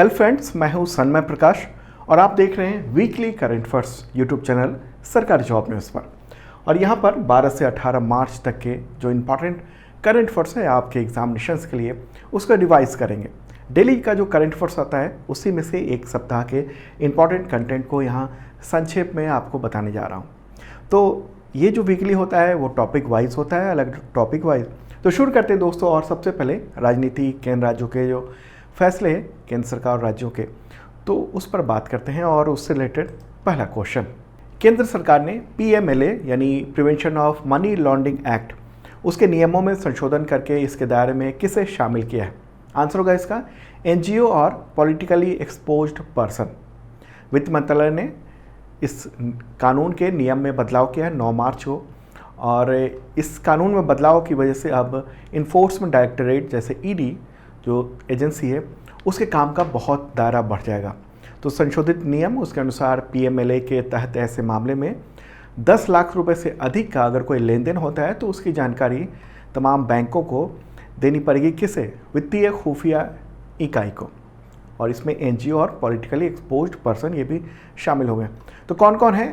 Hello friends, मैं हूं सन्मय प्रकाश और आप देख रहे हैं weekly current affairs YouTube channel सरकारी जॉब न्यूज़ पर। और यहां पर 12 से 18 मार्च तक के जो इम्पॉर्टेंट करंट अफेयर्स है आपके एग्जामिनेशंस के लिए, उसको रिवाइज करेंगे। डेली का जो करंट अफेयर्स आता है उसी में से एक सप्ताह के इम्पॉर्टेंट कंटेंट को यहाँ संक्षेप में आपको बताने जा रहा हूँ। तो ये जो वीकली होता है वो टॉपिक वाइज होता है, अलग टॉपिक वाइज। तो शुरू करते हैं दोस्तों। और सबसे पहले राजनीति, केंद्र राज्यों के जो फैसले हैं केंद्र सरकार और राज्यों के, तो उस पर बात करते हैं। और उससे रिलेटेड पहला क्वेश्चन, केंद्र सरकार ने PMLA यानी prevention of money laundering act, उसके नियमों में संशोधन करके इसके दायरे में किसे शामिल किया है? आंसर होगा इसका NGO और पॉलिटिकली एक्सपोज्ड पर्सन। वित्त मंत्रालय ने इस कानून के नियम में बदलाव किया है 9 मार्च को। और इस कानून में बदलाव की वजह से अब इन्फोर्समेंट डायरेक्टरेट जैसे ED जो एजेंसी है उसके काम का बहुत दायरा बढ़ जाएगा। तो संशोधित नियम उसके अनुसार PMLA के तहत ऐसे मामले में 10 लाख रुपए से अधिक का अगर कोई लेन देन होता है तो उसकी जानकारी तमाम बैंकों को देनी पड़ेगी। किसे? वित्तीय खुफिया इकाई को। और इसमें NGO और पॉलिटिकली एक्सपोज्ड पर्सन ये भी शामिल हो गए। तो कौन कौन है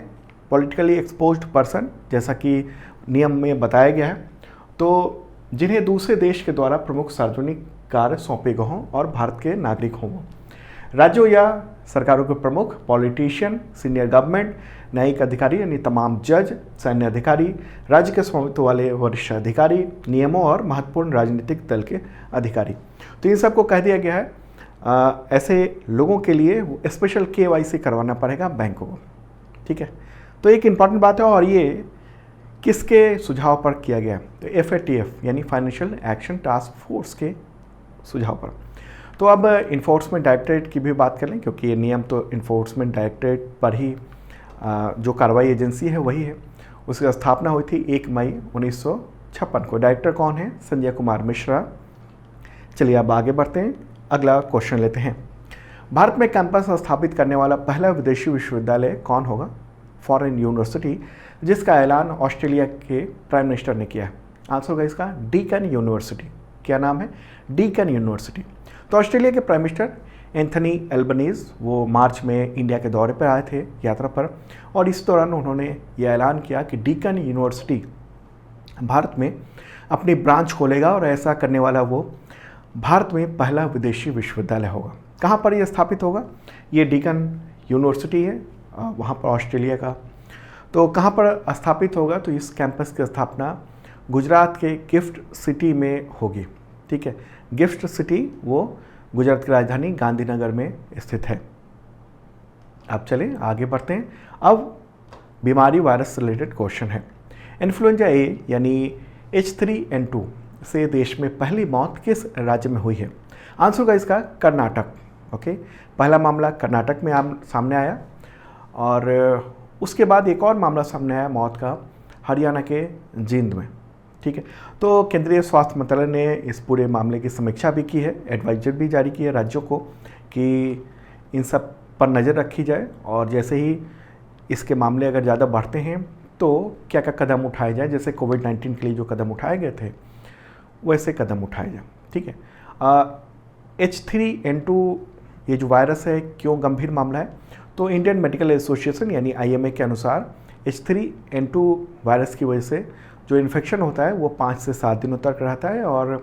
पॉलिटिकली एक्सपोज्ड पर्सन? जैसा कि नियम में बताया गया है, तो जिन्हें दूसरे देश के द्वारा प्रमुख सार्वजनिक कार्य सौंपे गए हों और भारत के नागरिक हों, राज्यों या सरकारों के प्रमुख, पॉलिटिशियन, सीनियर गवर्नमेंट, न्यायिक अधिकारी यानी तमाम जज, सैन्य अधिकारी, राज्य के स्वामित्व वाले वरिष्ठ अधिकारी, नियमों और महत्वपूर्ण राजनीतिक दल के अधिकारी। तो इन सबको कह दिया गया है ऐसे लोगों के लिए स्पेशल KYC करवाना पड़ेगा बैंकों को। ठीक है, तो एक इम्पॉर्टेंट बात है। और ये किसके सुझाव पर किया गया? तो FATF यानी फाइनेंशियल एक्शन टास्क फोर्स के सुझाव पर। तो अब इन्फोर्समेंट डायरेक्टरेट की भी बात कर लें, क्योंकि ये नियम तो इन्फोर्समेंट डायरेक्टरेट पर ही जो कार्रवाई एजेंसी है वही है। उसकी स्थापना हुई थी 1 मई 1956 को। डायरेक्टर कौन है? संजय कुमार मिश्रा। चलिए अब आगे बढ़ते हैं, अगला क्वेश्चन लेते हैं। भारत में कैंपस स्थापित करने वाला पहला विदेशी विश्वविद्यालय कौन होगा? फॉरेन यूनिवर्सिटी, जिसका ऐलान ऑस्ट्रेलिया के प्राइम मिनिस्टर ने किया है। आंसर होगा इसका डीकन यूनिवर्सिटी। क्या नाम है? Deakin university. तो ऑस्ट्रेलिया के प्राइम मिनिस्टर एंथनी एल्बनीज वो मार्च में इंडिया के दौरे पर आए थे, यात्रा पर। और इस दौरान उन्होंने ये ऐलान किया कि डीकन यूनिवर्सिटी भारत में अपनी ब्रांच खोलेगा और ऐसा करने वाला वो भारत में पहला विदेशी विश्वविद्यालय होगा। कहाँ पर ये स्थापित होगा? ये डीकन यूनिवर्सिटी है वहाँ पर ऑस्ट्रेलिया का। तो कहाँ पर स्थापित होगा? तो इस कैंपस की स्थापना गुजरात के गिफ्ट सिटी में होगी। ठीक है, गिफ्ट सिटी वो गुजरात की राजधानी गांधीनगर में स्थित है। अब चलें आगे बढ़ते हैं। अब बीमारी वायरस से रिलेटेड क्वेश्चन है। इन्फ्लुएंजा A यानी H3N2 से देश में पहली मौत किस राज्य में हुई है? आंसर होगा इसका कर्नाटक। ओके, पहला मामला कर्नाटक में सामने आया। और उसके बाद एक और मामला सामने आया मौत का हरियाणा के जींद में। ठीक है, तो केंद्रीय स्वास्थ्य मंत्रालय ने इस पूरे मामले की समीक्षा भी की है, एडवाइजर भी जारी की है राज्यों को कि इन सब पर नज़र रखी जाए। और जैसे ही इसके मामले अगर ज़्यादा बढ़ते हैं तो क्या क्या कदम उठाए जाए, जैसे कोविड-19 के लिए जो कदम उठाए गए थे वैसे कदम उठाए जाए। ठीक है, H3N2 ये जो वायरस है क्यों गंभीर मामला है? तो इंडियन मेडिकल एसोसिएशन यानी IMA के अनुसार H3N2 वायरस की वजह से जो इन्फेक्शन होता है वो 5 से 7 दिनों तक रहता है और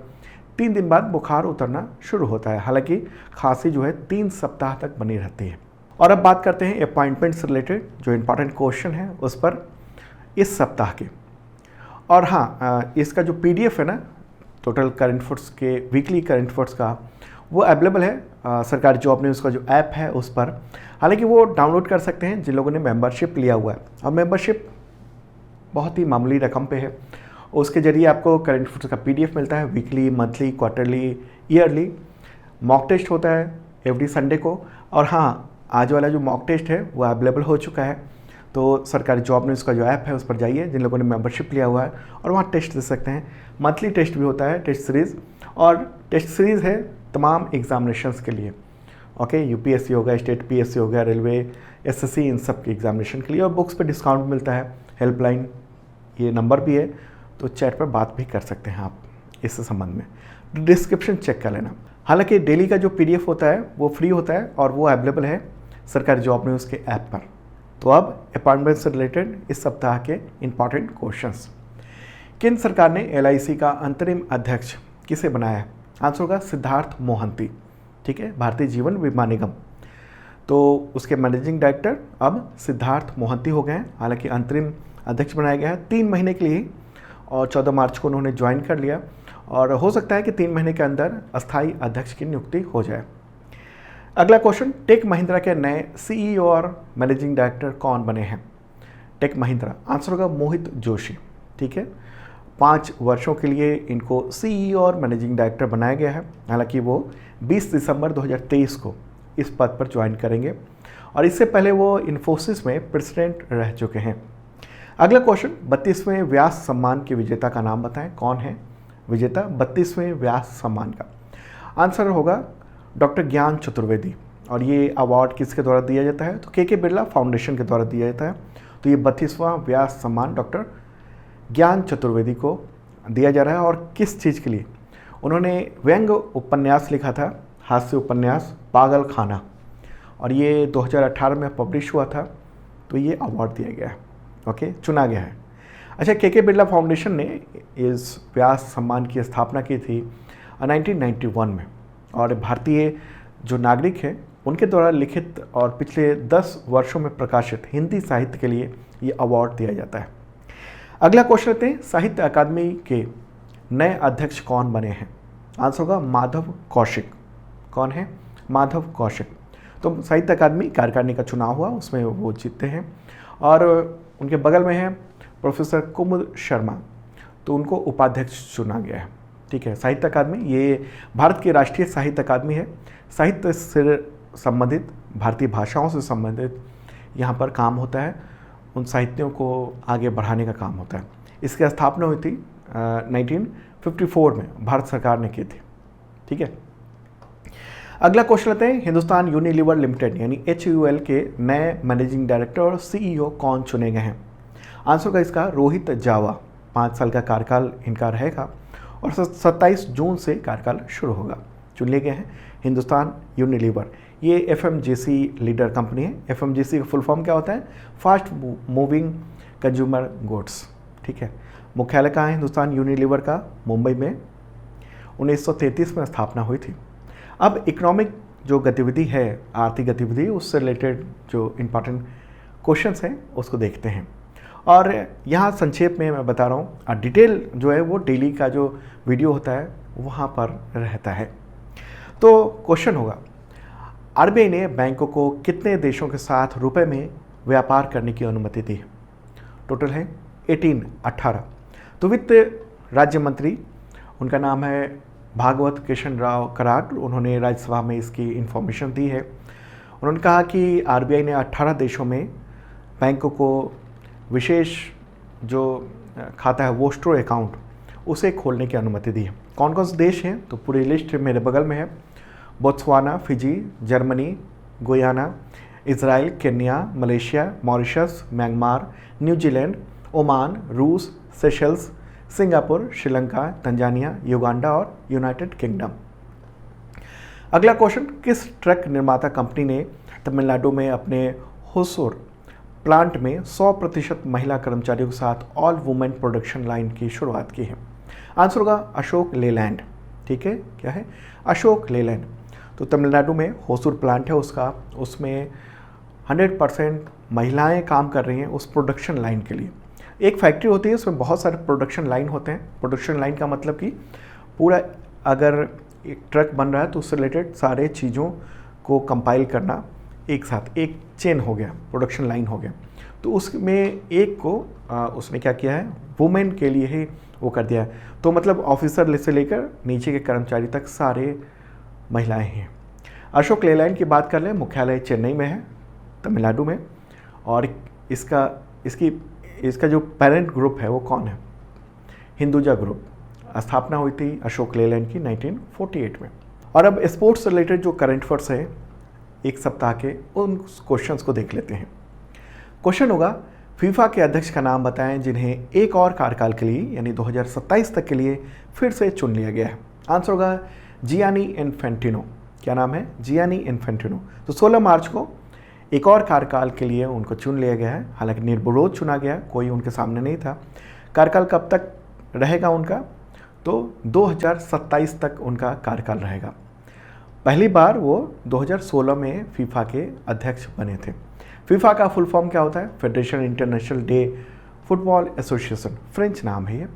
3 दिन बाद बुखार उतरना शुरू होता है। हालांकि खांसी जो है 3 सप्ताह तक बनी रहती है। और अब बात करते हैं अपॉइंटमेंट से रिलेटेड जो इम्पॉर्टेंट क्वेश्चन है उस पर इस सप्ताह के। और हाँ, इसका जो PDF है ना टोटल करंट अफेयर्स के वीकली करंट अफेयर्स का, वो अवेलेबल है सरकारी जॉब न्यूज़ का जो ऐप है उस पर। हालांकि वो डाउनलोड कर सकते हैं जिन लोगों ने मेंबरशिप लिया हुआ है। और मेंबरशिप बहुत ही मामूली रकम पे है। उसके जरिए आपको करंट अफेयर्स का PDF मिलता है weekly, monthly, quarterly, yearly. Mock test होता है एवरी संडे को। और हाँ, आज वाला जो मॉक टेस्ट है वो अवेलेबल हो चुका है। तो सरकारी जॉब न्यूज़ का जो ऐप है उस पर जाइए जिन लोगों ने मेंबरशिप लिया हुआ है और वहाँ टेस्ट दे सकते हैं। मंथली टेस्ट भी होता है, टेस्ट सीरीज़। और टेस्ट सीरीज़ है तमाम एग्जामिनेशंस के लिए। ओके, UPSC हो गया, स्टेट PSC हो गया, रेलवे, SSC, इन सब के एग्जामिनेशन के लिए। और बुक्स पे डिस्काउंट मिलता है। हेल्पलाइन ये नंबर भी है, तो चैट पर बात भी कर सकते हैं आप इस संबंध में। डिस्क्रिप्शन चेक कर लेना। हालांकि डेली का जो PDF होता है वो फ्री होता है और वो अवेलेबल है सरकारी जॉब न्यूज़ के ऐप पर। तो अब अपॉइंटमेंट से रिलेटेड इस सप्ताह के इंपॉर्टेंट क्वेश्चंस। केंद्र सरकार ने LIC का अंतरिम अध्यक्ष किसे बनाया है? आंसर होगा सिद्धार्थ मोहंती। ठीक है, भारतीय जीवन बीमा निगम, तो उसके मैनेजिंग डायरेक्टर अब सिद्धार्थ मोहंती हो गए हैं। हालांकि अंतरिम अध्यक्ष बनाया गया है 3 महीने के लिए और 14 मार्च को उन्होंने ज्वाइन कर लिया और हो सकता है कि 3 महीने के अंदर अस्थायी अध्यक्ष की नियुक्ति हो जाए। अगला क्वेश्चन, टेक महिंद्रा के नए CEO और मैनेजिंग डायरेक्टर कौन बने हैं? टेक महिंद्रा, आंसर होगा मोहित जोशी। ठीक है, 5 वर्षों के लिए इनको CEO और मैनेजिंग डायरेक्टर बनाया गया है। हालांकि वो 20 दिसंबर 2023 को इस पद पर ज्वाइन करेंगे और इससे पहले वो इन्फोसिस में प्रेसिडेंट रह चुके हैं। अगला क्वेश्चन, 32वें व्यास सम्मान के विजेता का नाम बताएं। कौन है विजेता 32वें व्यास सम्मान का? आंसर होगा डॉक्टर ज्ञान चतुर्वेदी। और ये अवार्ड किसके द्वारा दिया जाता है? तो KK बिरला फाउंडेशन के द्वारा दिया जाता है। तो ये 32वां व्यास सम्मान डॉक्टर ज्ञान चतुर्वेदी को दिया जा रहा है। और किस चीज़ के लिए? उन्होंने व्यंग उपन्यास लिखा था, हास्य उपन्यास पागल खाना, और ये 2018 में पब्लिश हुआ था। तो ये अवार्ड दिया गया है, ओके, चुना गया है। अच्छा, KK बिरला फाउंडेशन ने इस व्यास सम्मान की स्थापना की थी 1991 में और भारतीय जो नागरिक हैं उनके द्वारा लिखित और पिछले 10 वर्षों में प्रकाशित हिंदी साहित्य के लिए ये अवार्ड दिया जाता है। अगला क्वेश्चन लेते हैं, साहित्य अकादमी के नए अध्यक्ष कौन बने हैं? आंसर होगा माधव कौशिक। कौन है? माधव कौशिक। तो साहित्य अकादमी कार्यकारिणी का चुनाव हुआ, उसमें वो जीतते हैं और उनके बगल में है प्रोफेसर कुमुद शर्मा, तो उनको उपाध्यक्ष चुना गया है। ठीक है, साहित्य अकादमी ये भारत की राष्ट्रीय साहित्य अकादमी है। साहित्य से संबंधित, भारतीय भाषाओं से संबंधित यहाँ पर काम होता है, उन साहित्यों को आगे बढ़ाने का काम होता है। इसकी स्थापना हुई थी 1954 में, भारत सरकार ने की थी। ठीक है, अगला क्वेश्चन लेते हैं, हिंदुस्तान यूनिलीवर लिमिटेड यानी HUL के नए मैनेजिंग डायरेक्टर और CEO कौन चुने गए हैं? आंसर का इसका रोहित जावा। 5 साल का कार्यकाल इनका रहेगा और 27 जून से कार्यकाल शुरू होगा। चुन लिए गए हैं हिंदुस्तान यूनिलीवर। ये FMGC लीडर कंपनी है। FMGC का फुल फॉर्म क्या होता है? Fast moving consumer goods. ठीक है, मुख्यालय कहाँ है हिंदुस्तान यूनिलीवर का? मुंबई में। 1933 में स्थापना हुई थी। अब इकोनॉमिक जो गतिविधि है, आर्थिक गतिविधि, उससे रिलेटेड जो इम्पॉर्टेंट क्वेश्चंस हैं उसको देखते हैं। और यहाँ संक्षेप में मैं बता रहा हूँ, डिटेल जो है वो डेली का जो वीडियो होता है वहाँ पर रहता है। तो क्वेश्चन होगा, RBI ने बैंकों को कितने देशों के साथ रुपए में व्यापार करने की अनुमति दी? टोटल है 18। तो वित्त राज्य मंत्री, उनका नाम है भागवत कृष्ण राव कराड, उन्होंने राज्यसभा में इसकी इन्फॉर्मेशन दी है। उन्होंने कहा कि RBI ने 18 देशों में बैंकों को विशेष जो खाता है वो स्टोर अकाउंट उसे खोलने की अनुमति दी है। कौन कौन से देश हैं? तो पूरी लिस्ट मेरे बगल में है। Botswana, Fiji, Germany, Guyana, Israel, Kenya, Malaysia, Mauritius, Myanmar, New Zealand, Oman, रूस, Seychelles, Singapore, Sri Lanka, Tanzania, Uganda और यूनाइटेड किंगडम। अगला क्वेश्चन, किस ट्रक निर्माता कंपनी ने तमिलनाडु में अपने होसूर प्लांट में 100% महिला कर्मचारियों के साथ ऑल वुमेन प्रोडक्शन लाइन की शुरुआत की है? आंसर होगा अशोक लेलैंड। ठीक है, क्या है? अशोक लेलैंड। तो तमिलनाडु में होसूर प्लांट है उसका, उसमें 100% महिलाएं काम कर रही हैं उस प्रोडक्शन लाइन के लिए। एक फैक्ट्री होती है, उसमें बहुत सारे प्रोडक्शन लाइन होते हैं। प्रोडक्शन लाइन का मतलब कि पूरा अगर एक ट्रक बन रहा है तो उससे रिलेटेड सारे चीज़ों को कंपाइल करना एक साथ, एक चेन हो गया, प्रोडक्शन लाइन हो गया। तो उसमें एक को उसने क्या किया है, वुमेन के लिए ही वो कर दिया है। तो मतलब ऑफिसर से लेकर नीचे के कर्मचारी तक सारे महिलाएं हैं। अशोक लेलैंड की बात कर लें, मुख्यालय चेन्नई में है, तमिलनाडु में। और इसका जो पेरेंट ग्रुप है वो कौन है? हिंदुजा ग्रुप। स्थापना हुई थी अशोक लेलैंड की 1948 में। और अब स्पोर्ट्स से रिलेटेड जो करंट अफेयर्स है एक सप्ताह के, उन क्वेश्चंस को देख लेते हैं। क्वेश्चन होगा, फीफा के अध्यक्ष का नाम बताएं जिन्हें एक और कार्यकाल के लिए यानी 2027 तक के लिए फिर से चुन लिया गया है। आंसर होगा जियानी इन्फेंटिनो। क्या नाम है? Gianni Infantino. तो 16 मार्च को एक और कार्यकाल के लिए उनको चुन लिया गया है, हालांकि निर्विरोध चुना गया, कोई उनके सामने नहीं था। कार्यकाल कब तक रहेगा उनका? तो 2027 तक उनका कार्यकाल रहेगा। पहली बार वो 2016 में फीफा के अध्यक्ष बने थे। फीफा का फुल फॉर्म क्या होता है? Federation international day football association, French नाम है ये।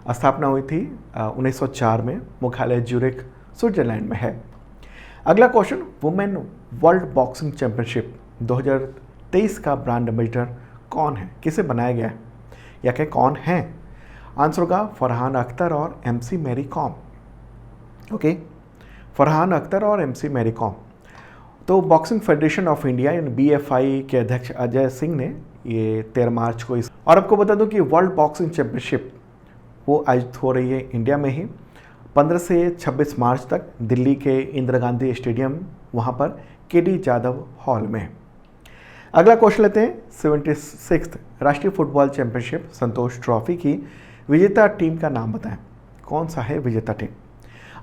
स्थापना हुई थी 1904 में, मुख्यालय ज्यूरिख स्विट्जरलैंड में है। अगला question, women world boxing championship 2023 का ब्रांड एम्बेसडर कौन है? किसे बनाया गया है या क्या कौन है? आंसर होगा फरहान अख्तर और M C Mary Kom. Okay, Farhan Akhtar और एमसी मैरी कॉम। तो बॉक्सिंग फेडरेशन ऑफ इंडिया यानी BFI के अध्यक्ष अजय सिंह ने ये 13 मार्च को इस, और आपको बता दूं कि वर्ल्ड बॉक्सिंग चैंपियनशिप वो आयोजित हो रही है इंडिया में ही 15 से 26 मार्च तक दिल्ली के इंदिरा गांधी स्टेडियम, वहाँ पर KD जाधव हॉल में। अगला क्वेश्चन लेते हैं, 76th राष्ट्रीय फुटबॉल चैंपियनशिप संतोष ट्रॉफी की विजेता टीम का नाम बताएं। कौन सा है विजेता टीम?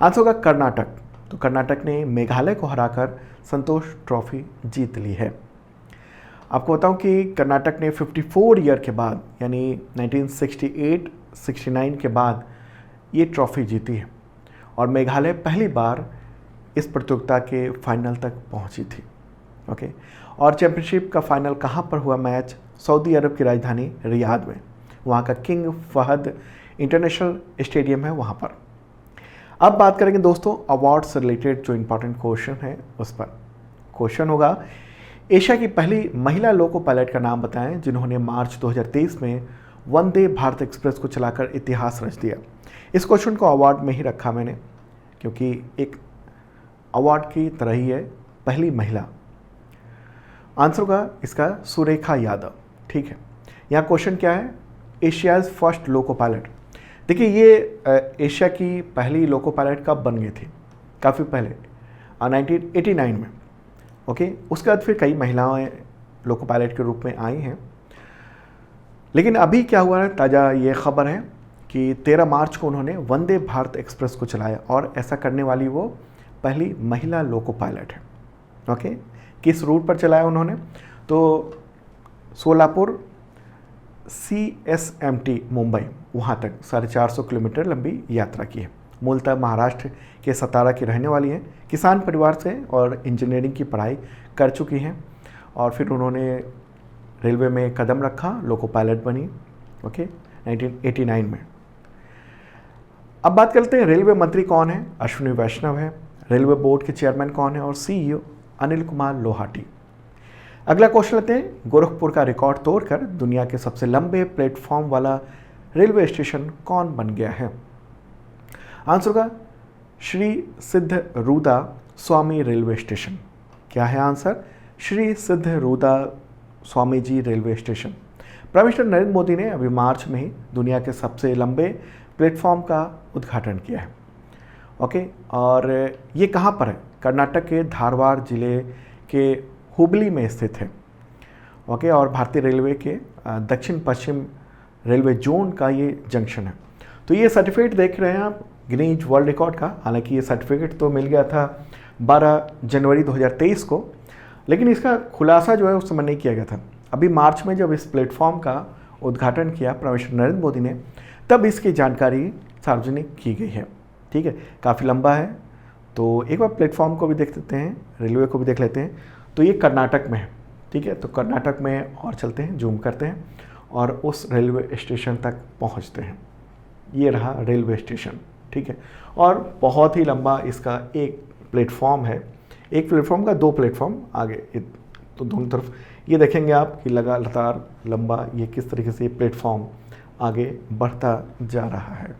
आंसर होगा कर्नाटक। तो कर्नाटक ने मेघालय को हराकर संतोष ट्रॉफी जीत ली है। आपको बताऊं कि कर्नाटक ने 54 ईयर के बाद यानी 1968-69 के बाद ये ट्रॉफी जीती है और मेघालय पहली बार इस प्रतियोगिता के फाइनल तक पहुंची थी। ओके, और चैंपियनशिप का फाइनल कहां पर हुआ मैच? सऊदी अरब की राजधानी रियाद में, वहां का किंग फहद इंटरनेशनल स्टेडियम है वहां पर। अब बात करेंगे दोस्तों अवार्ड से रिलेटेड जो इंपॉर्टेंट क्वेश्चन है उस पर। क्वेश्चन होगा, एशिया की पहली महिला लोको पायलट का नाम बताएं जिन्होंने मार्च 2023 में वंदे भारत एक्सप्रेस को चलाकर इतिहास रच दिया। इस क्वेश्चन को अवार्ड में ही रखा मैंने क्योंकि एक अवार्ड की तरह ही है, पहली महिला। आंसर होगा इसका सुरेखा यादव। ठीक है, यहाँ क्वेश्चन क्या है? Asia's first loco pilot. देखिए ये एशिया की पहली लोको पायलट कब बन गई थी? काफ़ी पहले 1989 में। ओके, उसके बाद फिर कई महिलाएं लोको पायलट के रूप में आई हैं, लेकिन अभी क्या हुआ है, ताज़ा ये खबर है कि 13 मार्च को उन्होंने वंदे भारत एक्सप्रेस को चलाया और ऐसा करने वाली वो पहली महिला लोको पायलट है। ओके, किस रूट पर चलाया उन्होंने? तो सोलापुर CSMT मुंबई, वहाँ तक 450 किलोमीटर लंबी यात्रा की है। मूलतः महाराष्ट्र के सतारा की रहने वाली हैं, किसान परिवार से और इंजीनियरिंग की पढ़ाई कर चुकी हैं और फिर उन्होंने रेलवे में कदम रखा, लोको पायलट बनी। ओके, 1989 में। अब बात करते हैं रेलवे मंत्री कौन है? अश्विनी वैष्णव है। रेलवे बोर्ड के चेयरमैन कौन है? और CEO अनिल कुमार लोहाटी। अगला क्वेश्चन लेते हैं, गोरखपुर का रिकॉर्ड तोड़कर दुनिया के सबसे लंबे प्लेटफॉर्म वाला रेलवे स्टेशन कौन बन गया है? आंसर होगा श्री सिद्ध रूदा स्वामी रेलवे स्टेशन। क्या है answer? Shri Siddharoodha Swami ji railway station. Prime minister Narendra Modi ने अभी मार्च में ही दुनिया के सबसे लंबे प्लेटफॉर्म का उद्घाटन किया है। ओके, और ये कहाँ पर है? कर्नाटक के धारवाड़ जिले के हुबली में स्थित है। ओके, और भारतीय रेलवे के दक्षिण पश्चिम रेलवे जोन का ये जंक्शन है। तो ये सर्टिफिकेट देख रहे हैं आप गिनीज वर्ल्ड रिकॉर्ड का। हालांकि ये सर्टिफिकेट तो मिल गया था 12 जनवरी 2023 को, लेकिन इसका खुलासा जो है उस समय नहीं किया गया था। अभी मार्च में जब इस प्लेटफॉर्म का उद्घाटन किया प्राइम मिनिस्टर नरेंद्र मोदी ने, तब इसकी जानकारी सार्वजनिक की गई है। ठीक है, काफ़ी लंबा है। तो एक बार प्लेटफॉर्म को भी देख लेते हैं, रेलवे को भी देख लेते हैं। तो ये कर्नाटक में है। ठीक है, तो कर्नाटक में और चलते हैं, जूम करते हैं और उस रेलवे स्टेशन तक पहुंचते हैं। ये रहा रेलवे स्टेशन। ठीक है, और बहुत ही लंबा इसका एक प्लेटफॉर्म है। एक प्लेटफॉर्म का 2 प्लेटफॉर्म आगे, तो दोनों तरफ ये देखेंगे आप कि लगातार लंबा ये किस तरीके से प्लेटफॉर्म आगे बढ़ता जा रहा है।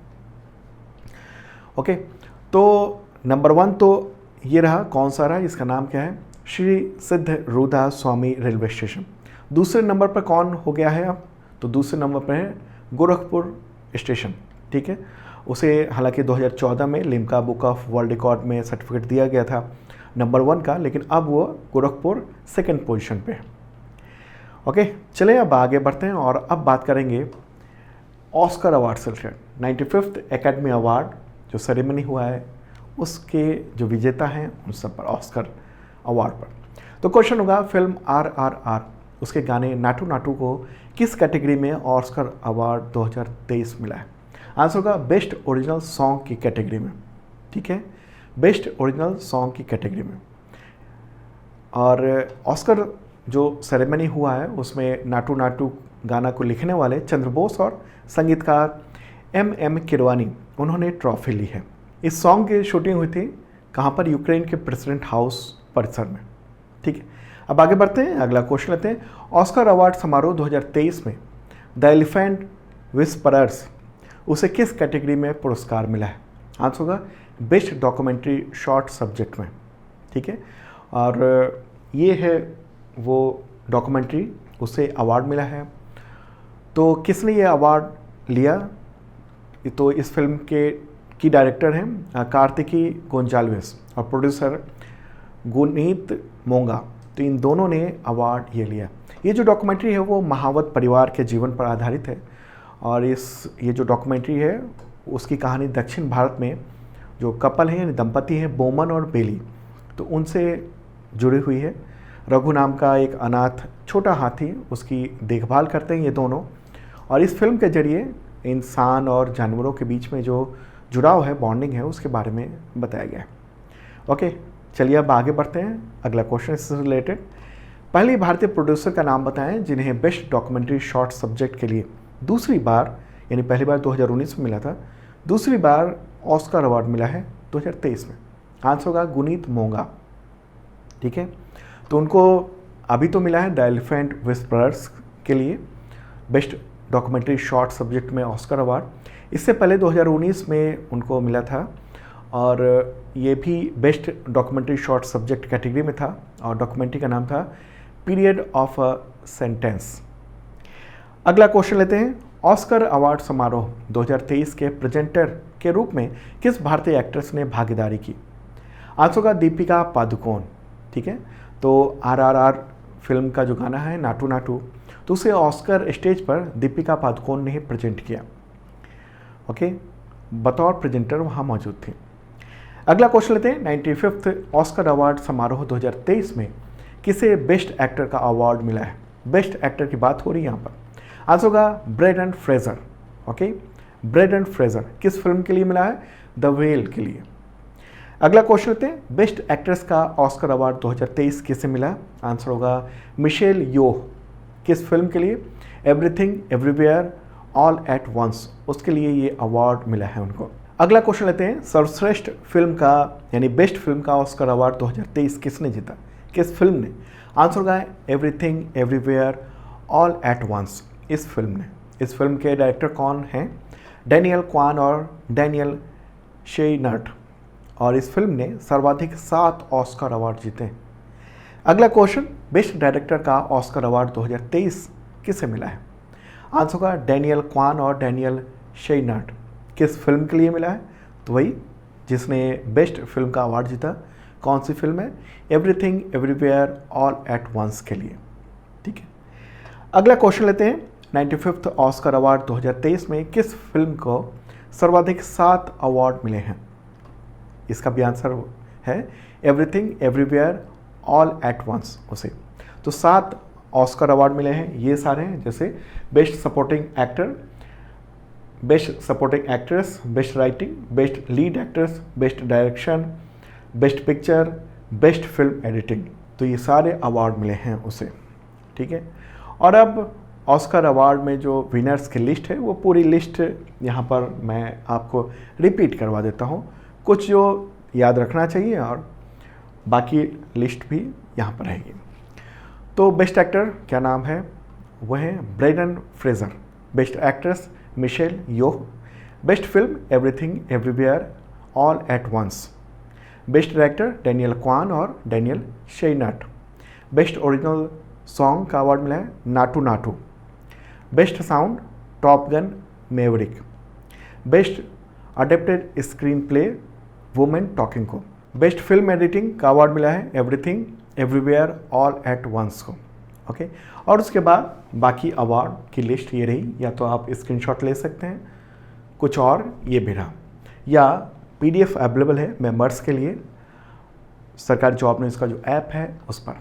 ओके, तो नंबर 1 तो ये रहा, कौन सा रहा? इसका नाम क्या है? श्री सिद्ध रूदा स्वामी रेलवे स्टेशन। दूसरे नंबर पर कौन हो गया है अब? तो दूसरे नंबर पर है गोरखपुर स्टेशन। ठीक है, उसे हालांकि 2014 में Limca book of world record में सर्टिफिकेट दिया गया था नंबर 1 का, लेकिन अब वो गोरखपुर 2nd पोजीशन पे है। ओके, चलें अब आगे बढ़ते हैं और अब बात करेंगे ऑस्कर अवार्ड से रिलेटेड। 95th एकेडमी अवार्ड जो सेरेमनी हुआ है उसके जो विजेता हैं उन सब पर, ऑस्कर अवार्ड पर। तो क्वेश्चन होगा फिल्म RRR उसके गाने नाटू नाटू को किस कैटेगरी में ऑस्कर अवार्ड 2023 मिला है? आंसर होगा बेस्ट ओरिजिनल सॉन्ग की कैटेगरी में। ठीक है, बेस्ट ओरिजिनल सॉन्ग की कैटेगरी में। और ऑस्कर जो सेरेमनी हुआ है उसमें नाटू नाटू गाना को लिखने वाले चंद्र बोस और संगीतकार MM किरवानी उन्होंने ट्रॉफी ली है। इस सॉन्ग की शूटिंग हुई थी कहाँ पर? यूक्रेन के प्रेसिडेंट हाउस परिसर में। ठीक है, अब आगे बढ़ते हैं, अगला क्वेश्चन लेते हैं। ऑस्कर अवार्ड समारोह 2023 में द एलिफेंट विस्परर्स उसे किस कैटेगरी में पुरस्कार मिला है? आंसर होगा बेस्ट डॉक्यूमेंट्री शॉर्ट सब्जेक्ट में। ठीक है, और ये है वो डॉक्यूमेंट्री, उसे अवार्ड मिला है। तो किसने ये अवार्ड लिया? तो इस फिल्म की डायरेक्टर हैं कार्तिकी गोंजाल्वेस और प्रोड्यूसर गुनीत मोंगा। तो इन दोनों ने अवार्ड ये लिया। ये जो डॉक्यूमेंट्री है वो महावत परिवार के जीवन पर आधारित है और ये जो डॉक्यूमेंट्री है उसकी कहानी दक्षिण भारत में जो कपल हैं यानी दंपति हैं बोमन और बेली, तो उनसे जुड़ी हुई है। रघु नाम का एक अनाथ छोटा हाथी, उसकी देखभाल करते हैं ये दोनों, और इस फिल्म के जरिए इंसान और जानवरों के बीच में जो जुड़ाव है, बॉन्डिंग है, उसके बारे में बताया गया है। ओके, चलिए अब आगे बढ़ते हैं। अगला क्वेश्चन इससे रिलेटेड, पहली भारतीय प्रोड्यूसर का नाम बताएं जिन्हें बेस्ट डॉक्यूमेंट्री शॉर्ट सब्जेक्ट के लिए दूसरी बार, यानी पहली बार 2019 में मिला था, दूसरी बार ऑस्कर अवार्ड मिला है 2023 में। आंसर होगा गुनीत मोंगा। ठीक है, तो उनको अभी तो मिला है द एलिफेंट विस्परर्स के लिए बेस्ट डॉक्यूमेंट्री शॉर्ट सब्जेक्ट में ऑस्कर अवार्ड। इससे पहले 2019 में उनको मिला था और ये भी best documentary short subject category में था और डॉक्यूमेंट्री का नाम था पीरियड ऑफ अ सेंटेंस। अगला क्वेश्चन लेते हैं। ऑस्कर अवार्ड समारोह 2023 के प्रेजेंटर के रूप में किस भारतीय एक्ट्रेस ने भागीदारी की? आंसर होगा दीपिका पादुकोण। ठीक है, तो RRR फिल्म का जो गाना है नाटू नाटू, तो उसे ऑस्कर स्टेज पर दीपिका पादुकोण ने प्रेजेंट किया। ओके, बतौर प्रेजेंटर वहाँ मौजूद थी। अगला क्वेश्चन लेते हैं। 95th ऑस्कर अवार्ड समारोह 2023 में किसे बेस्ट एक्टर का अवार्ड मिला है? बेस्ट एक्टर की बात हो रही है यहाँ पर। आंसर होगा Brendon Fraser. Okay, Brendon Fraser किस फिल्म के लिए मिला है? द व्हेल के लिए। अगला क्वेश्चन लेते हैं। बेस्ट एक्ट्रेस का ऑस्कर अवार्ड 2023 किसे मिला? आंसर होगा मिशेल योह। किस फिल्म के लिए? Everything everywhere all at once, उसके लिए ये अवार्ड मिला है उनको। अगला क्वेश्चन लेते हैं। सर्वश्रेष्ठ फिल्म का यानी बेस्ट फिल्म का ऑस्कर अवार्ड 2023 किसने जीता? किस फिल्म ने? आंसर होगा everything everywhere all at once, इस फिल्म ने। इस फिल्म के डायरेक्टर कौन हैं? डैनियल क्वान और डैनियल शेइनर्ट, और इस फिल्म ने सर्वाधिक 7 ऑस्कर अवार्ड जीते हैं। अगला क्वेश्चन। बेस्ट डायरेक्टर का ऑस्कर अवार्ड 2023 किसे मिला है? आंसर होगा डैनियल क्वान और डैनियल शेइनर्ट। किस फिल्म के लिए मिला है? तो वही जिसने बेस्ट फिल्म का अवार्ड जीता। कौन सी फिल्म है? Everything everywhere all at once के लिए। ठीक है, अगला क्वेश्चन लेते हैं। 95th ऑस्कर अवार्ड 2023 में किस फिल्म को सर्वाधिक 7 अवार्ड मिले हैं? इसका भी आंसर है everything everywhere all at once उसे। तो 7 ऑस्कर अवार्ड मिले हैं, ये सारे हैं, जैसे best supporting actor, best supporting actress, best writing, best lead actress, best direction, best picture, best film editing. तो ये सारे अवार्ड मिले हैं उसे। ठीक है, और अब ऑस्कर अवार्ड में जो विनर्स की लिस्ट है वो पूरी लिस्ट यहाँ पर मैं आपको रिपीट करवा देता हूँ, कुछ जो याद रखना चाहिए और बाकी लिस्ट भी यहाँ पर रहेगी। तो बेस्ट एक्टर क्या नाम है? वह है Brendan Fraser. Best actress Michelle Yeoh. Best film Everything everywhere all at Once. Best director Daniel Kwan और Daniel Scheinert. Best original song का अवार्ड मिला है Naatu Naatu. Best sound Top Gun Maverick. Best adapted screen play Women Talking को। Best film editing का award मिला है everything everywhere all at Once को। Okay, और उसके बाद बाकी अवार्ड की लिस्ट ये रही, या तो आप स्क्रीनशॉट ले सकते हैं, कुछ और ये भी रहा, या PDF अवेलेबल है मेंबर्स के लिए सरकारी जॉब में, इसका जो ऐप है उस पर।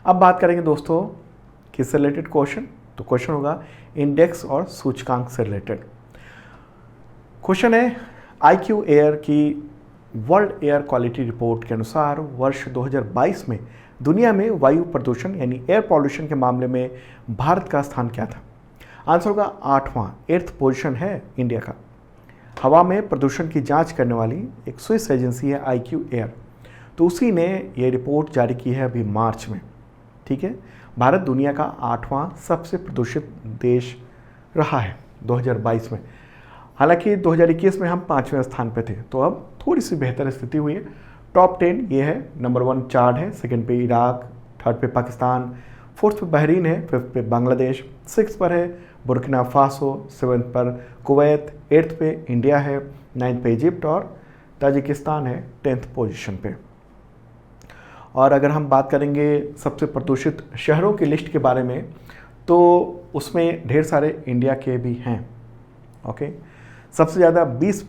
अब बात करेंगे दोस्तों किससे रिलेटेड क्वेश्चन, तो क्वेश्चन होगा इंडेक्स और सूचकांक से रिलेटेड। क्वेश्चन है IQ एयर की वर्ल्ड एयर क्वालिटी रिपोर्ट के अनुसार वर्ष 2022 में दुनिया में वायु प्रदूषण यानी एयर पॉल्यूशन के मामले में भारत का स्थान क्या था? आंसर होगा 8वां, 8th पोजीशन है इंडिया का। हवा में प्रदूषण की जांच करने वाली एक स्विस एजेंसी है IQ एयर, तो उसी ने ये रिपोर्ट जारी की है अभी मार्च में। ठीक है, भारत दुनिया का 8वां सबसे प्रदूषित देश रहा है 2022 में। हालांकि 2021 में हम 5वें स्थान पे थे, तो अब थोड़ी सी बेहतर स्थिति हुई है। टॉप 10 ये है, नंबर 1 चाड है, सेकंड पे इराक, थर्ड पे पाकिस्तान, फोर्थ पे बहरीन है, फिफ्थ पे बांग्लादेश, सिक्स पर है बुर्किना फासो, सेवन्थ पर कुवैत, 8th पे इंडिया है, 9th पे इजिप्ट और ताजिकिस्तान है 10th पोजीशन पे। और अगर हम बात करेंगे सबसे प्रदूषित शहरों की लिस्ट के बारे में, तो उसमें ढेर सारे इंडिया के भी हैं। ओके, सबसे ज़्यादा 20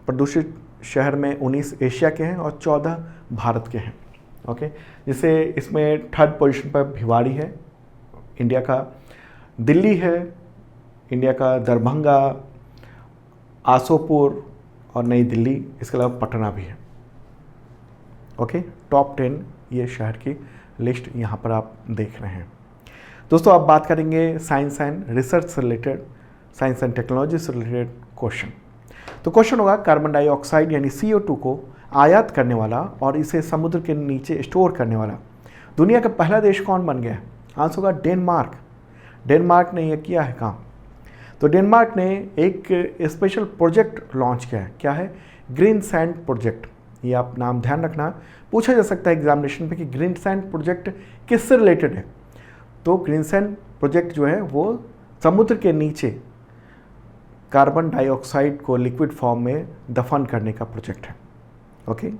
प्रदूषित शहर में 19 एशिया के हैं और 14 भारत के हैं। ओके, जैसे इसमें थर्ड पोजीशन पर भिवाड़ी है इंडिया का, दिल्ली है इंडिया का, दरभंगा, आसोपुर और नई दिल्ली, इसके अलावा पटना भी है। ओके, टॉप 10 ये शहर की लिस्ट यहाँ पर आप देख रहे हैं। दोस्तों अब बात करेंगे साइंस एंड रिसर्च से रिलेटेड, साइंस एंड टेक्नोलॉजी से रिलेटेड क्वेश्चन। तो क्वेश्चन होगा कार्बन डाइऑक्साइड यानी CO2 को आयात करने वाला और इसे समुद्र के नीचे स्टोर करने वाला दुनिया का पहला देश कौन बन गया है? आंसर होगा डेनमार्क। डेनमार्क ने यह किया है काम। तो डेनमार्क ने एक स्पेशल प्रोजेक्ट लॉन्च किया है। क्या है? Green sand project. ये आप नाम ध्यान रखना, पूछा जा सकता है एग्जामिनेशन पे कि ग्रीन सैंड प्रोजेक्ट किससे रिलेटेड है। तो ग्रीन सैंड प्रोजेक्ट जो है वो समुद्र के नीचे कार्बन डाइऑक्साइड को लिक्विड फॉर्म में दफन करने का प्रोजेक्ट है। ओके,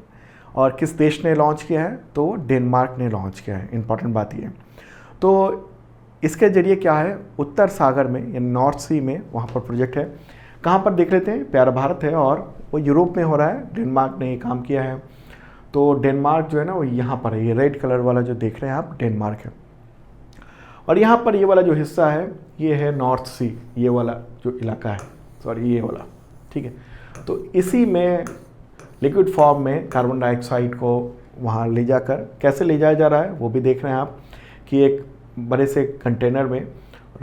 और किस देश ने लॉन्च किया है? तो डेनमार्क ने लॉन्च किया है। इंपॉर्टेंट बात ये है। तो इसके जरिए क्या है, उत्तर सागर में यानी नॉर्थ सी में वहाँ पर प्रोजेक्ट है। कहाँ पर देख लेते हैं, प्यारा भारत है और वो यूरोप में हो रहा है। डेनमार्क ने ये काम किया है। तो डेनमार्क जो है ना वो यहाँ पर है, ये रेड कलर वाला जो देख रहे हैं आप डेनमार्क है। और यहाँ पर ये वाला जो हिस्सा है ये है नॉर्थ सी, ये वाला जो इलाका है, सॉरी ये वाला, ठीक है। तो इसी में लिक्विड फॉर्म में कार्बन डाइऑक्साइड को वहाँ ले जाकर कैसे ले जाया जा रहा है वो भी देख रहे हैं आप, कि एक बड़े से कंटेनर में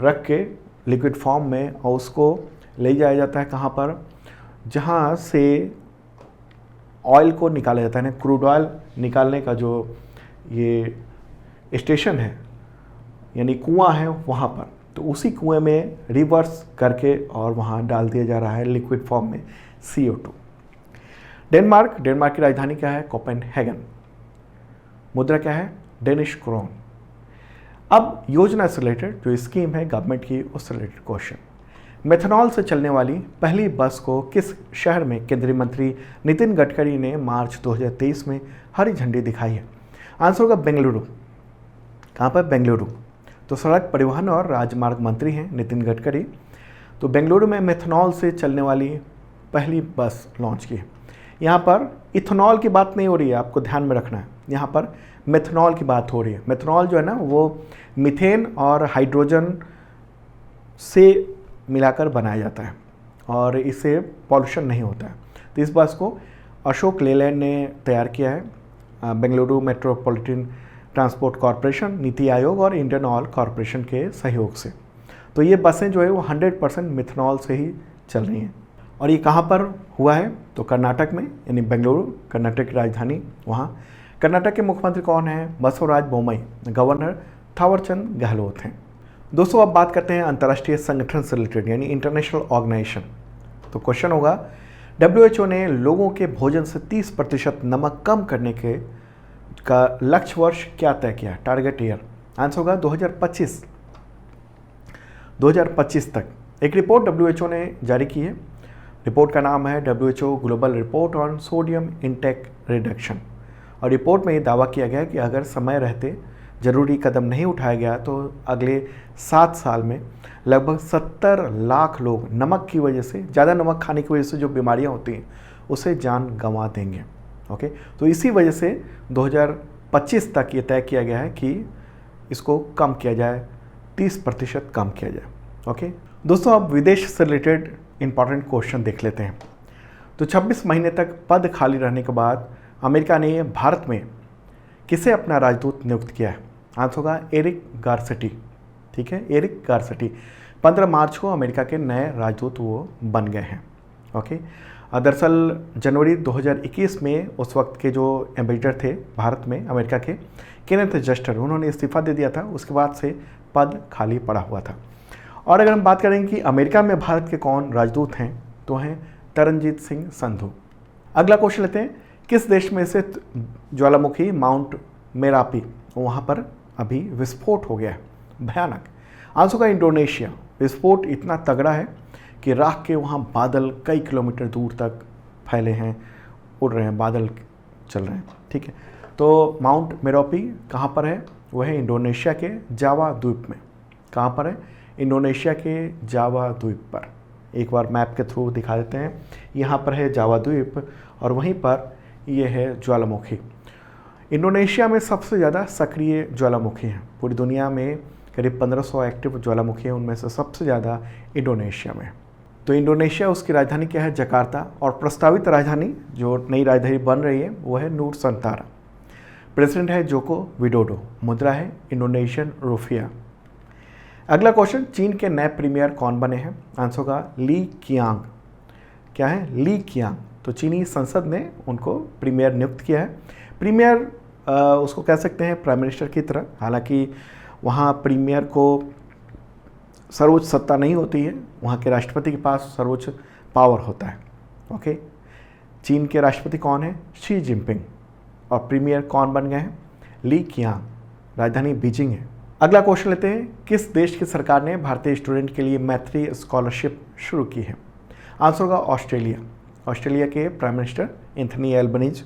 रख के लिक्विड फॉर्म में, और उसको ले जाया जाता है कहाँ पर, जहाँ से ऑयल को निकाला जाता है ना, क्रूड ऑयल निकालने का जो ये स्टेशन है यानी कुआं है वहाँ पर। तो उसी कुएं में रिवर्स करके और वहाँ डाल दिया जा रहा है लिक्विड फॉर्म में CO2। डेनमार्क की राजधानी क्या है? कोपेनहेगन। मुद्रा क्या है? Danish krone. अब योजना से रिलेटेड जो स्कीम है गवर्नमेंट की उससे रिलेटेड क्वेश्चन। मेथनॉल से चलने वाली पहली बस को किस शहर में केंद्रीय मंत्री नितिन गडकरी ने मार्च 2023 में हरी झंडी दिखाई है? आंसर होगा बेंगलुरु। कहाँ पर? बेंगलुरु। तो सड़क परिवहन और राजमार्ग मंत्री हैं नितिन गडकरी। तो बेंगलुरु में मेथनॉल से चलने वाली पहली बस लॉन्च की है। यहाँ पर इथेनॉल की बात नहीं हो रही है, आपको ध्यान में रखना है। यहाँ पर मेथनॉल की बात हो रही है। मेथनॉल जो है ना वो मीथेन और हाइड्रोजन से मिलाकर बनाया जाता है और इससे पॉल्यूशन नहीं होता है। तो इस बस को अशोक लेलैंड ने तैयार किया है। Bengaluru metropolitan transport corporation, NITI Aayog और इंडियन ऑयल कॉरपोरेशन के सहयोग से। तो ये बसें जो है वो 100% मिथनॉल से ही चल रही हैं। और ये कहाँ पर हुआ है? तो कर्नाटक में, यानी बेंगलुरु कर्नाटक की राजधानी वहाँ। कर्नाटक के मुख्यमंत्री कौन है? बसवराज बोम्मई। गवर्नर थावरचंद गहलोत हैं। दोस्तों अब बात करते हैं अंतर्राष्ट्रीय संगठन से रिलेटेड यानी इंटरनेशनल ऑर्गेनाइजेशन। तो क्वेश्चन होगा WHO ने लोगों के भोजन से 30% नमक कम करने का लक्ष्य वर्ष क्या तय किया? Target year. आंसर होगा 2025 तक। एक रिपोर्ट WHO ने जारी की है। रिपोर्ट का नाम है WHO global report on sodium intake reduction. और रिपोर्ट में ये दावा किया गया कि अगर समय रहते जरूरी कदम नहीं उठाया गया तो अगले 7 साल में लगभग 70 लाख लोग नमक की वजह से, ज़्यादा नमक खाने की वजह से जो बीमारियां होती हैं उसे जान गंवा देंगे। ओके, तो इसी वजह से 2025 तक ये तय किया गया है कि इसको कम किया जाए, 30% कम किया जाए। ओके दोस्तों, अब विदेश से रिलेटेड इंपॉर्टेंट क्वेश्चन देख लेते हैं। तो 26 महीने तक पद खाली रहने के बाद अमेरिका ने भारत में किसे अपना राजदूत नियुक्त किया है? आंसर होगा एरिक गारसेटी। ठीक है, एरिक गारसेटी 15 मार्च को अमेरिका के नए राजदूत वो बन गए हैं। ओके, दरअसल जनवरी 2021 में उस वक्त के जो एम्बेसडर थे भारत में अमेरिका के, केनेथ जस्टर, उन्होंने इस्तीफा दे दिया था। उसके बाद से पद खाली पड़ा हुआ था। और अगर हम बात करें कि अमेरिका में भारत के कौन राजदूत हैं, तो हैं तरनजीत सिंह संधू। अगला क्वेश्चन लेते हैं, किस देश में स्थित ज्वालामुखी माउंट मेरापी, वहाँ पर अभी विस्फोट हो गया है, भयानक? आंसर होगा इंडोनेशिया। विस्फोट इतना तगड़ा है कि राख के वहाँ बादल कई किलोमीटर दूर तक फैले हैं, उड़ रहे हैं, बादल चल रहे हैं। ठीक है, तो माउंट मेरापी कहाँ पर है? वह है इंडोनेशिया के जावा द्वीप में। कहाँ पर है? इंडोनेशिया के जावा द्वीप पर। एक बार मैप के थ्रू दिखा देते हैं। यहाँ पर है जावा द्वीप और वहीं पर ये है ज्वालामुखी। इंडोनेशिया में सबसे ज़्यादा सक्रिय ज्वालामुखी हैं। पूरी दुनिया में करीब 1500 एक्टिव ज्वालामुखी हैं, उनमें से सबसे ज़्यादा इंडोनेशिया में। तो इंडोनेशिया, उसकी राजधानी क्या है? जकार्ता। और प्रस्तावित राजधानी जो नई राजधानी बन रही है वो है नूरसंतारा। प्रेसिडेंट है जोको विडोडो। मुद्रा है इंडोनेशियन रुपया। अगला क्वेश्चन, चीन के नए प्रीमियर कौन बने हैं? आंसर होगा ली कियांग। क्या है? ली कियांग। तो चीनी संसद ने उनको प्रीमियर नियुक्त किया है। प्रीमियर उसको कह सकते हैं प्राइम मिनिस्टर की तरह, हालांकि वहाँ प्रीमियर को सर्वोच्च सत्ता नहीं होती है, वहाँ के राष्ट्रपति के पास सर्वोच्च पावर होता है। ओके, चीन के राष्ट्रपति कौन है? Xi Jinping. और प्रीमियर कौन बन गए हैं? ली कियांग। राजधानी बीजिंग है। अगला क्वेश्चन लेते हैं, किस देश की सरकार ने भारतीय स्टूडेंट के लिए मैत्री स्कॉलरशिप शुरू की है? आंसर होगा ऑस्ट्रेलिया। ऑस्ट्रेलिया के प्राइम मिनिस्टर एंथनी एल्बनीज,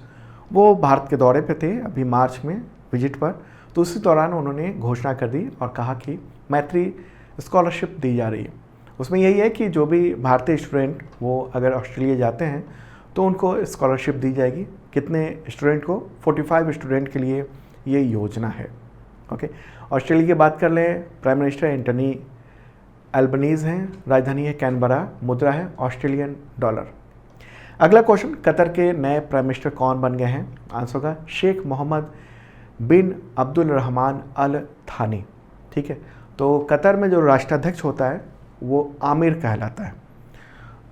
वो भारत के दौरे पे थे अभी मार्च में विजिट पर। तो उसी दौरान उन्होंने घोषणा कर दी और कहा कि मैत्री स्कॉलरशिप दी जा रही है। उसमें यही है कि जो भी भारतीय स्टूडेंट वो अगर ऑस्ट्रेलिया जाते हैं तो उनको स्कॉलरशिप दी जाएगी। कितने स्टूडेंट को? 45 स्टूडेंट के लिए ये योजना है। ओके, ऑस्ट्रेलिया की बात कर लें, प्राइम मिनिस्टर एंटनी एल्बनीज हैं, राजधानी है कैनबरा, मुद्रा है ऑस्ट्रेलियन डॉलर। अगला क्वेश्चन, कतर के नए प्राइम मिनिस्टर कौन बन गए हैं? आंसर होगा शेख मोहम्मद बिन अब्दुल रहमान अल थानी। ठीक है, तो कतर में जो राष्ट्राध्यक्ष होता है वो आमिर कहलाता है।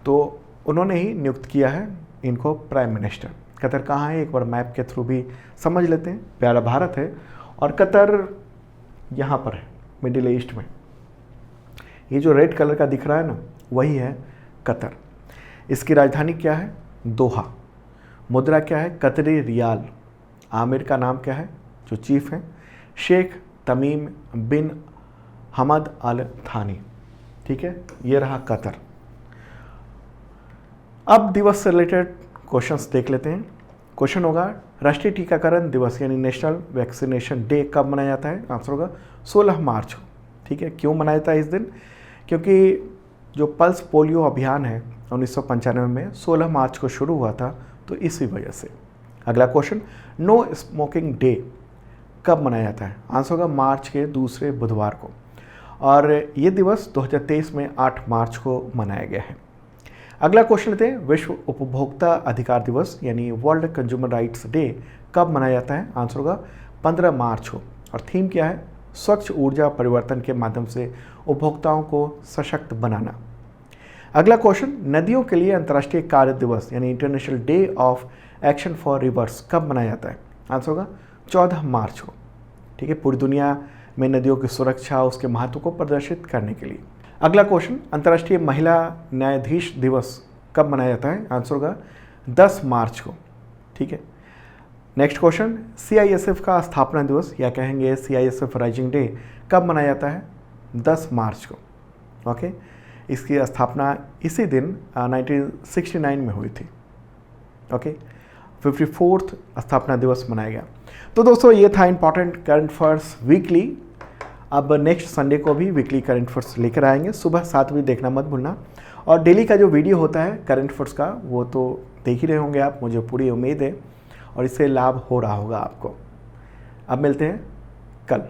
तो उन्होंने ही नियुक्त किया है इनको प्राइम मिनिस्टर। कतर कहाँ है, एक बार मैप के थ्रू भी समझ लेते हैं। प्यारा भारत है और कतर यहाँ पर है, मिडिल ईस्ट में। ये जो रेड कलर का दिख रहा है ना, वही है कतर। इसकी राजधानी क्या है? दोहा। मुद्रा क्या है? कतरी रियाल। आमिर का नाम क्या है जो चीफ है? शेख तमीम बिन हमद अल थानी। ठीक है, ये रहा कतर। अब दिवस से रिलेटेड क्वेश्चंस देख लेते हैं। क्वेश्चन होगा, राष्ट्रीय टीकाकरण दिवस यानी नेशनल वैक्सीनेशन डे कब मनाया जाता है? आंसर होगा 16 मार्च को। ठीक है, क्यों मनाया जाता है इस दिन? क्योंकि जो पल्स पोलियो अभियान है 1995 में 16 मार्च को शुरू हुआ था, तो इसी वजह से। अगला क्वेश्चन, नो स्मोकिंग डे कब मनाया जाता है? आंसर होगा मार्च के दूसरे बुधवार को। और ये दिवस 2023 में 8 मार्च को मनाया गया है। अगला क्वेश्चन लेते हैं, विश्व उपभोक्ता अधिकार दिवस यानी वर्ल्ड कंज्यूमर राइट्स डे कब मनाया जाता है? आंसर होगा 15 मार्च को। और थीम क्या है? स्वच्छ ऊर्जा परिवर्तन के माध्यम से उपभोक्ताओं को सशक्त बनाना। अगला क्वेश्चन, नदियों के लिए अंतर्राष्ट्रीय कार्य दिवस यानी international day of action for reverse कब मनाया जाता है? आंसर होगा 14 मार्च को। ठीक है, पूरी दुनिया में नदियों की सुरक्षा, उसके महत्व को प्रदर्शित करने के लिए। अगला क्वेश्चन, अंतर्राष्ट्रीय महिला न्यायाधीश दिवस कब मनाया जाता है? आंसर होगा 10 मार्च को। ठीक है, नेक्स्ट क्वेश्चन, CISF का स्थापना दिवस या कहेंगे CISF राइजिंग डे कब मनाया जाता है? 10 मार्च को। ओके, इसकी स्थापना इसी दिन 1969 में हुई थी। ओके, 54th स्थापना दिवस मनाया गया। तो दोस्तों, ये था इंपॉर्टेंट करंट अफेयर्स वीकली। अब नेक्स्ट संडे को भी वीकली करंट अफेयर्स लेकर आएंगे। सुबह 7 बजे देखना मत भूलना। और डेली का जो वीडियो होता है करंट अफेयर्स का, वो तो देख ही रहे होंगे आप, मुझे पूरी उम्मीद है, और इससे लाभ हो रहा होगा आपको। अब मिलते हैं कल।